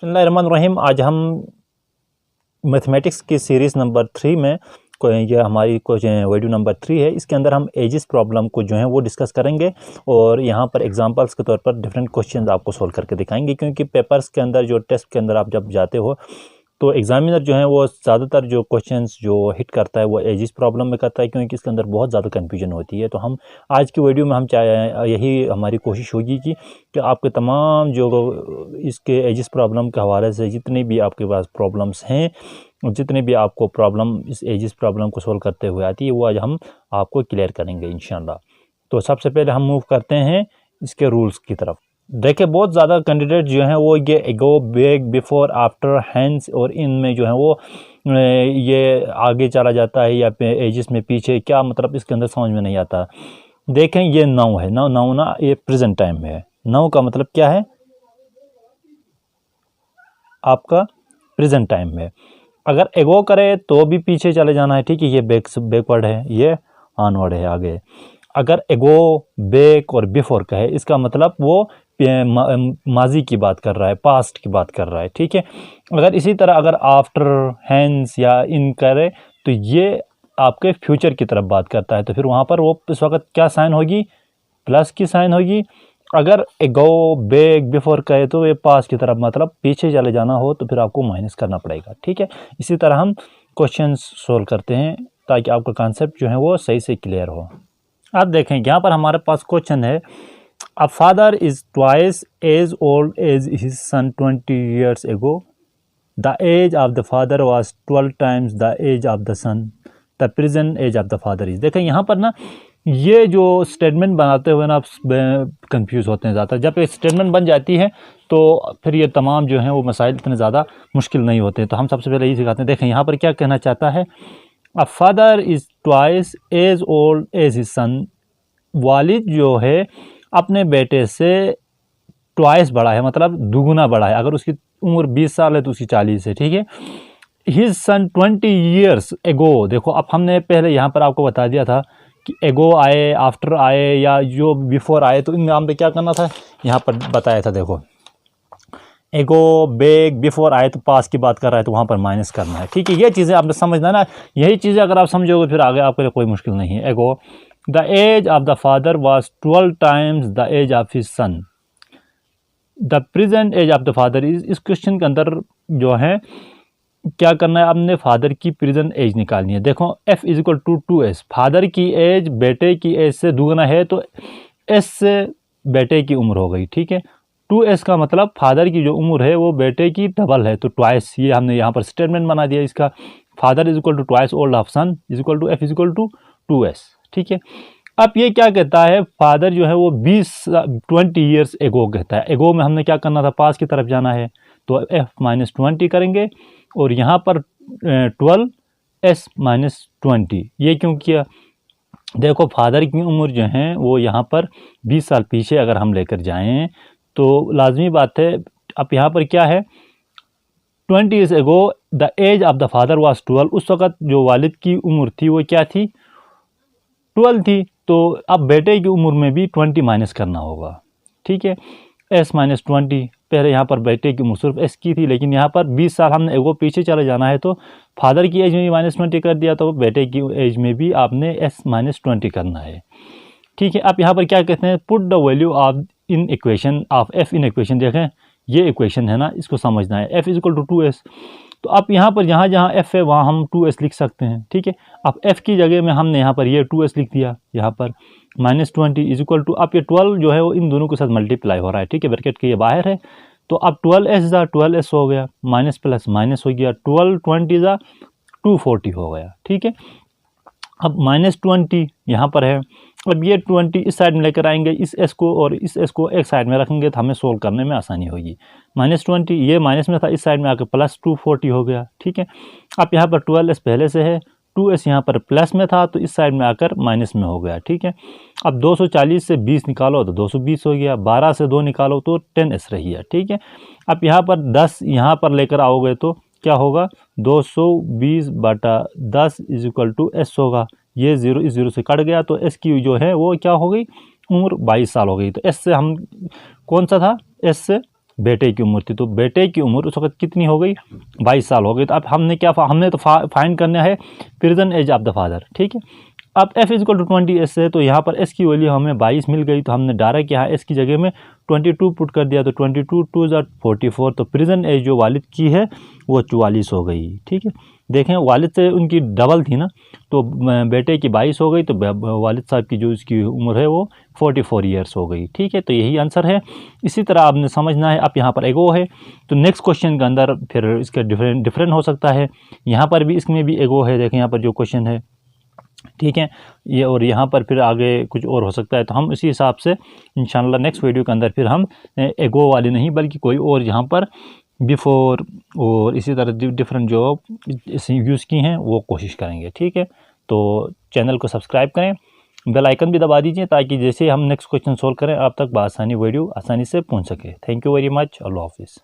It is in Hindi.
बिस्मिल्लाहिर्रहमानिर्रहीम। आज हम मैथमेटिक्स की सीरीज़ नंबर 3 में ये हमारी वीडियो नंबर 3 है। इसके अंदर हम एजिस प्रॉब्लम को जो है वो डिस्कस करेंगे और यहाँ पर एग्जांपल्स के तौर पर डिफरेंट क्वेश्चंस आपको सोल्व करके दिखाएंगे, क्योंकि पेपर्स के अंदर जो टेस्ट के अंदर आप जब जाते हो तो एग्जामिनर जो है वो ज़्यादातर जो क्वेश्चंस जो हिट करता है वो एजिस प्रॉब्लम में करता है, क्योंकि इसके अंदर बहुत ज़्यादा कन्फ्यूजन होती है। तो हम आज की वीडियो में हम चाहे यही हमारी कोशिश होगी कि आपके तमाम जो इसके एजिस प्रॉब्लम के हवाले से जितने भी आपके पास प्रॉब्लम्स हैं, जितने भी आपको प्रॉब्लम इस एजिस प्रॉब्लम को सोल्व करते हुए आती है, वो आज हम आपको क्लियर करेंगे इंशाल्लाह। तो सबसे पहले हम मूव करते हैं इसके रूल्स की तरफ। देखिए, बहुत ज़्यादा कैंडिडेट जो हैं वो ये एगो, बैक, बिफोर, आफ्टर, हैंस और इन में जो है वो ये आगे चला जाता है या एजिस में पीछे, क्या मतलब इसके अंदर समझ में नहीं आता। देखें, ये नाउ है, नाउ ना ये प्रेजेंट टाइम में है। नाउ का मतलब क्या है? आपका प्रेजेंट टाइम में। अगर एगो करे तो भी पीछे चले जाना है, ठीक है, ये बैकवर्ड है, ये ऑनवर्ड है आगे। अगर एगो, बैक और बिफोर कहे, इसका मतलब वो माजी की बात कर रहा है, पास्ट की बात कर रहा है, ठीक है। अगर इसी तरह अगर आफ्टर, हैंस या इन करे तो ये आपके फ्यूचर की तरफ बात करता है, तो फिर वहाँ पर वो इस वक्त क्या साइन होगी? प्लस की साइन होगी। अगर एगो, बैक, बिफोर कहे तो ये पास की तरफ, मतलब पीछे चले जाना हो तो फिर आपको माइनस करना पड़ेगा, ठीक है। इसी तरह हम क्वेश्चन सोल्व करते हैं ताकि आपका कॉन्सेप्ट जो है वो सही से क्लियर हो। अब देखें, यहाँ पर हमारे पास क्वेश्चन है, a father is twice as old as his son 20 years ago. The age of the father was 12 times the age of the son. The present age of the father is. देखें यहाँ पर ना, ये जो स्टेटमेंट बनाते हुए ना आप कंफ्यूज होते हैं ज़्यादा। जब एक स्टेटमेंट बन जाती है तो फिर ये तमाम जो हैं वो मसाइल इतने ज़्यादा मुश्किल नहीं होते। तो हम सबसे पहले यही सिखाते हैं। देखें यहाँ पर क्या कहना चाहता है, a father is twice as old as his son. वालिद जो है अपने बेटे से ट्वाइस बड़ा है, मतलब दुगुना बड़ा है। अगर उसकी उम्र 20 साल है तो उसकी 40 है, ठीक है। His son 20 years ago। देखो, अब हमने पहले यहाँ पर आपको बता दिया था कि एगो आए, आफ्टर आए या जो बिफोर आए, तो इन नाम पे क्या करना था, यहाँ पर बताया था। देखो, एगो, बैक, बिफोर आए तो पास की बात कर रहा है तो वहाँ पर माइनस करना है, ठीक है। ये चीज़ें आपने समझना ना, यही चीज़ें अगर आप समझोगे फिर आगे आपके लिए कोई मुश्किल नहीं है। Ago, the age of the father was 12 times the age of his son. The present age of the father is. इस क्वेश्चन के अंदर जो है क्या करना है, आपने फादर की प्रेजेंट एज निकालनी है। देखो, f is equal to 2s। Father की एज बेटे की एज से दुगना है तो s से बेटे की उम्र हो गई, ठीक है। 2s का मतलब फादर की जो उम्र है वो बेटे की डबल है, तो ट्वाइस। ये हमने यहाँ पर स्टेटमेंट बना दिया इसका। Father is equal to twice old of son is equal to f is equal to 2s, ठीक है। अब ये क्या कहता है, फादर जो है वो 20 years एगो कहता है। एगो में हमने क्या करना था, पास की तरफ जाना है, तो f-20 करेंगे और यहाँ पर 12s-20। ये क्यों किया? देखो, फादर की उम्र जो है वो यहाँ पर 20 साल पीछे अगर हम लेकर जाएं तो लाजमी बात है। अब यहाँ पर क्या है, 20 years ago the age of the father was 12। उस वक़्त जो वालिद की उम्र थी वो क्या थी, 12 थी। तो अब बेटे की उम्र में भी 20 माइनस करना होगा, ठीक है। s-20, पहले यहाँ पर बेटे की उम्र सिर्फ s की थी, लेकिन यहाँ पर 20 साल हमने एगो पीछे चले जाना है, तो फादर की एज में भी -20 कर दिया, तो बेटे की एज में भी आपने s-20 करना है, ठीक है। अब यहाँ पर क्या कहते हैं, put the value of in equation of f in equation. देखें, ये इक्वेशन है ना, इसको समझना है। f is equal to 2s, तो अब यहाँ पर जहाँ जहाँ f है वहाँ हम 2s लिख सकते हैं, ठीक है। अब f की जगह में हमने यहाँ पर ये 2s लिख दिया, यहाँ पर -20 इज इक्वल टू, अब ये 12 जो है वो इन दोनों के साथ मल्टीप्लाई हो रहा है, ठीक है। ब्रैकेट के ये बाहर है, तो अब 12s हो गया, माइनस प्लस माइनस हो गया, 12 240 हो गया, ठीक है। अब -20 यहाँ पर है। अब ये 20 इस साइड में लेकर आएंगे, इस s को और इस s को एक साइड में रखेंगे तो हमें सोल्व करने में आसानी होगी। -20 ये माइनस में था, इस साइड में आकर प्लस 240 हो गया, ठीक है। अब यहाँ पर 12s पहले से है, 2s यहाँ पर प्लस में था तो इस साइड में आकर माइनस में हो गया, ठीक है। अब 240 से 20 निकालो तो 220 हो गया, 12 से 2 निकालो तो 10s रही है, ठीक है। अब यहाँ पर 10 यहाँ पर लेकर आओगे तो क्या होगा, 220/10 इज इक्वल टू s होगा। ये 0 इस 0 से कट गया तो s की जो है वो क्या हो गई, उम्र 22 साल हो गई। तो s से हम कौन सा था, s से बेटे की उम्र थी, तो बेटे की उम्र उस वक्त कितनी हो गई, 22 साल हो गई। तो अब हमने तो फाइंड करना है present age of the father, ठीक है। अब f इक्वल टू 20s है, तो यहाँ पर s की वैल्यू हमें 22 मिल गई, तो हमने डायरेक्ट यहाँ s की जगह में 22 पुट कर दिया, तो 22 2 44, तो प्रेजेंट एज जो वालिद की है वो 44 हो गई, ठीक है। देखें वालिद से उनकी डबल थी ना, तो बेटे की 22 हो गई, तो वालिद साहब की जो इसकी उम्र है वो 44 ईयर्स हो गई, ठीक है। तो यही आंसर है। इसी तरह आपने समझना है। अब यहाँ पर एगो है, तो नेक्स्ट क्वेश्चन के अंदर फिर इसका डिफरेंट हो सकता है। यहाँ पर भी इसमें भी एगो है, देखें यहाँ पर जो क्वेश्चन है, ठीक है ये, और यहाँ पर फिर आगे कुछ और हो सकता है। तो हम इसी हिसाब से इंशाल्लाह नेक्स्ट वीडियो के अंदर फिर हम एगो वाली नहीं बल्कि कोई और यहाँ पर बिफोर और इसी तरह डिफरेंट जो यूज़ की हैं वो कोशिश करेंगे, ठीक है। तो चैनल को सब्सक्राइब करें, बेल आइकन भी दबा दीजिए ताकि जैसे हम नेक्स्ट क्वेश्चन सोल्व करें आप तक बआसानी वीडियो आसानी से पहुँच सके। Thank you very much. अल्लाह हाफिज़।